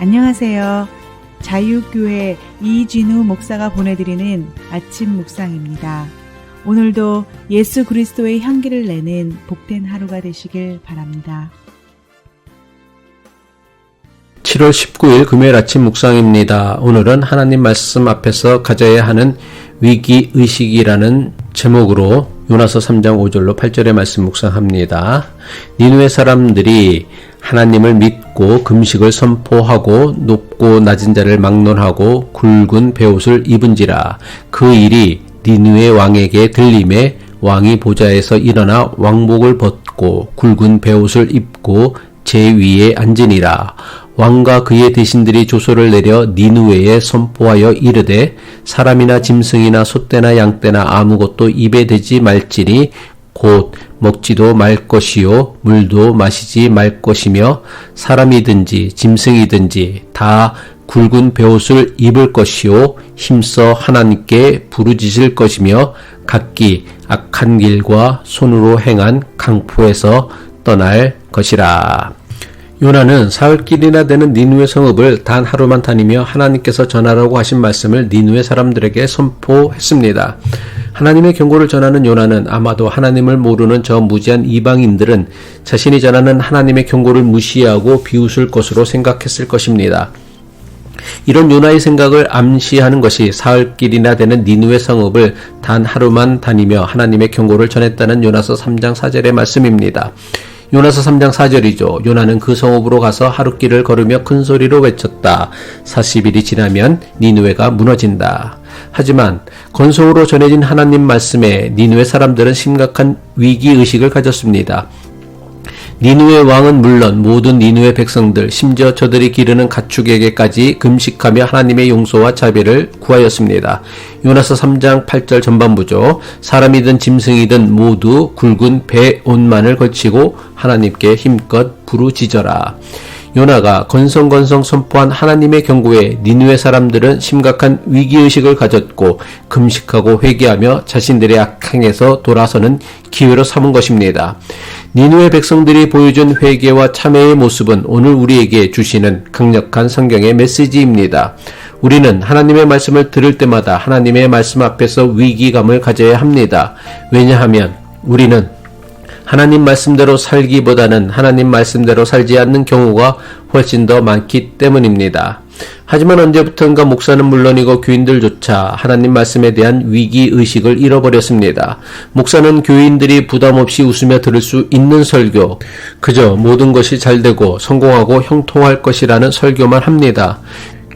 안녕하세요. 자유교회 이진우 목사가 보내드리는 아침 묵상입니다. 오늘도 예수 그리스도의 향기를 내는 복된 하루가 되시길 바랍니다. 7월 19일 금요일 아침 묵상입니다. 오늘은 하나님 말씀 앞에서 가져야 하는 위기의식이라는 제목으로 요나서 3장 5절로 8절의 말씀 묵상합니다. 니느웨 사람들이 하나님을 믿고 금식을 선포하고 높고 낮은 자를 막론하고 굵은 베옷을 입은지라. 그 일이 니느웨 왕에게 들림에 왕이 보좌에서 일어나 왕복을 벗고 굵은 베옷을 입고 제 위에 앉으니라. 왕과 그의 대신들이 조서를 내려 니느웨에 선포하여 이르되 사람이나 짐승이나 소떼나 양떼나 아무것도 입에 대지 말지니 곧 먹지도 말 것이요 물도 마시지 말 것이며 사람이든지 짐승이든지 다 굵은 베옷을 입을 것이요 힘써 하나님께 부르짖을 것이며 각기 악한 길과 손으로 행한 강포에서 떠날 것이라. 요나는 사흘길이나 되는 니느웨 성읍을 단 하루만 다니며 하나님께서 전하라고 하신 말씀을 니느웨 사람들에게 선포했습니다. 하나님의 경고를 전하는 요나는 아마도 하나님을 모르는 저 무지한 이방인들은 자신이 전하는 하나님의 경고를 무시하고 비웃을 것으로 생각했을 것입니다. 이런 요나의 생각을 암시하는 것이 사흘길이나 되는 니느웨 성읍을 단 하루만 다니며 하나님의 경고를 전했다는 요나서 3장 4절의 말씀입니다. 요나서 3장 4절이죠. 요나는 그 성읍으로 가서 하루길을 걸으며 큰 소리로 외쳤다. 40일이 지나면 니느웨가 무너진다. 하지만 건성으로 전해진 하나님 말씀에 니느웨 사람들은 심각한 위기의식을 가졌습니다. 니느웨 왕은 물론 모든 니느웨 백성들, 심지어 저들이 기르는 가축에게까지 금식하며 하나님의 용서와 자비를 구하였습니다. 요나서 3장 8절 전반부죠. 사람이든 짐승이든 모두 굵은 베옷만을 걸치고 하나님께 힘껏 부르짖어라. 요나가 건성건성 선포한 하나님의 경고에 니느웨 사람들은 심각한 위기의식을 가졌고 금식하고 회개하며 자신들의 악행에서 돌아서는 기회로 삼은 것입니다. 니느웨 백성들이 보여준 회개와 참회의 모습은 오늘 우리에게 주시는 강력한 성경의 메시지입니다. 우리는 하나님의 말씀을 들을 때마다 하나님의 말씀 앞에서 위기감을 가져야 합니다. 왜냐하면 우리는 하나님 말씀대로 살기보다는 하나님 말씀대로 살지 않는 경우가 훨씬 더 많기 때문입니다. 하지만 언제부턴가 목사는 물론이고 교인들조차 하나님 말씀에 대한 위기의식을 잃어버렸습니다. 목사는 교인들이 부담없이 웃으며 들을 수 있는 설교, 그저 모든 것이 잘되고 성공하고 형통할 것이라는 설교만 합니다.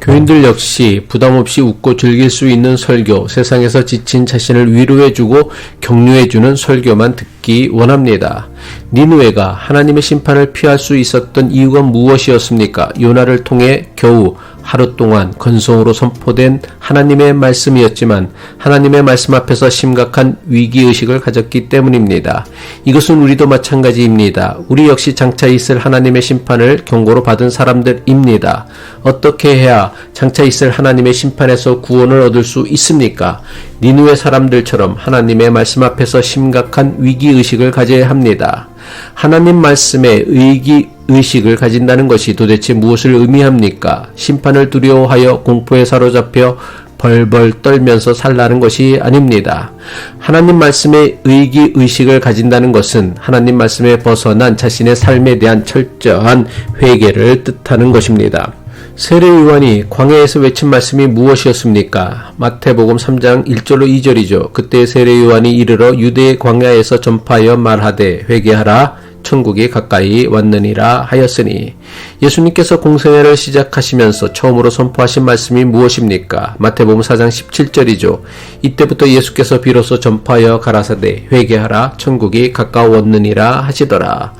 교인들 역시 부담없이 웃고 즐길 수 있는 설교, 세상에서 지친 자신을 위로해주고 격려해주는 설교만 듣기 원합니다. 니느웨가 하나님의 심판을 피할 수 있었던 이유가 무엇이었습니까? 요나를 통해 겨우 하루 동안 건성으로 선포된 하나님의 말씀이었지만 하나님의 말씀 앞에서 심각한 위기의식을 가졌기 때문입니다. 이것은 우리도 마찬가지입니다. 우리 역시 장차 있을 하나님의 심판을 경고로 받은 사람들입니다. 어떻게 해야 장차 있을 하나님의 심판에서 구원을 얻을 수 있습니까? 니느웨 사람들처럼 하나님의 말씀 앞에서 심각한 위기의식을 가져야 합니다. 하나님 말씀에 위기의식을 가진다는 것이 도대체 무엇을 의미합니까? 심판을 두려워하여 공포에 사로잡혀 벌벌 떨면서 살라는 것이 아닙니다. 하나님 말씀에 위기의식을 가진다는 것은 하나님 말씀에 벗어난 자신의 삶에 대한 철저한 회개를 뜻하는 것입니다. 세례요한이 광야에서 외친 말씀이 무엇이었습니까? 마태복음 3장 1절로 2절이죠. 그때 세례요한이 이르러 유대의 광야에서 전파하여 말하되 회개하라 천국이 가까이 왔느니라 하였으니, 예수님께서 공생애를 시작하시면서 처음으로 선포하신 말씀이 무엇입니까? 마태복음 4장 17절이죠. 이때부터 예수께서 비로소 전파하여 가라사대 회개하라 천국이 가까웠느니라 하시더라.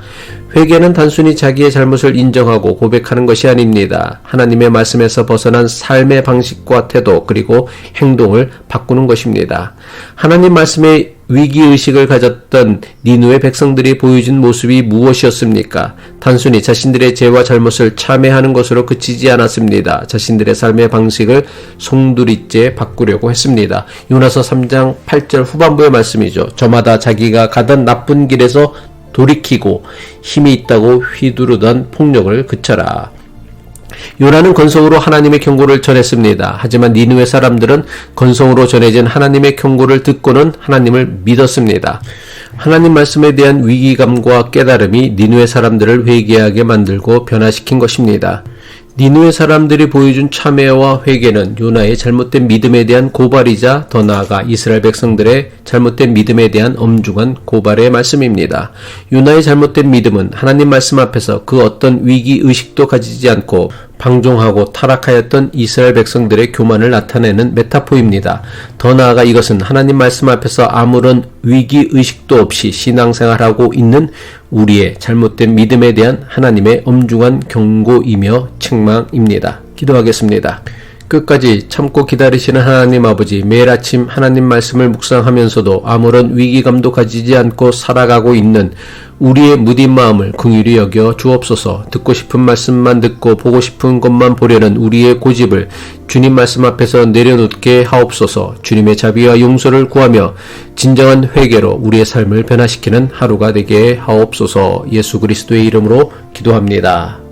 회개는 단순히 자기의 잘못을 인정하고 고백하는 것이 아닙니다. 하나님의 말씀에서 벗어난 삶의 방식과 태도 그리고 행동을 바꾸는 것입니다. 하나님 말씀에 위기의식을 가졌던 니느웨 백성들이 보여준 모습이 무엇이었습니까? 단순히 자신들의 죄와 잘못을 참회하는 것으로 그치지 않았습니다. 자신들의 삶의 방식을 송두리째 바꾸려고 했습니다. 요나서 3장 8절 후반부의 말씀이죠. 저마다 자기가 가던 나쁜 길에서 돌이키고 힘이 있다고 휘두르던 폭력을 그쳐라. 요나는 건성으로 하나님의 경고를 전했습니다. 하지만 니느웨 사람들은 건성으로 전해진 하나님의 경고를 듣고는 하나님을 믿었습니다. 하나님 말씀에 대한 위기감과 깨달음이 니느웨 사람들을 회개하게 만들고 변화시킨 것입니다. 니느웨 사람들이 보여준 참회와 회개는 요나의 잘못된 믿음에 대한 고발이자 더 나아가 이스라엘 백성들의 잘못된 믿음에 대한 엄중한 고발의 말씀입니다. 요나의 잘못된 믿음은 하나님 말씀 앞에서 그 어떤 위기의식도 가지지 않고 방종하고 타락하였던 이스라엘 백성들의 교만을 나타내는 메타포입니다. 더 나아가 이것은 하나님 말씀 앞에서 아무런 위기의식도 없이 신앙생활하고 있는 우리의 잘못된 믿음에 대한 하나님의 엄중한 경고이며 책망입니다. 기도하겠습니다. 끝까지 참고 기다리시는 하나님 아버지, 매일 아침 하나님 말씀을 묵상하면서도 아무런 위기감도 가지지 않고 살아가고 있는 우리의 무딘 마음을 긍휼히 여겨 주옵소서. 듣고 싶은 말씀만 듣고 보고 싶은 것만 보려는 우리의 고집을 주님 말씀 앞에서 내려놓게 하옵소서. 주님의 자비와 용서를 구하며 진정한 회개로 우리의 삶을 변화시키는 하루가 되게 하옵소서. 예수 그리스도의 이름으로 기도합니다.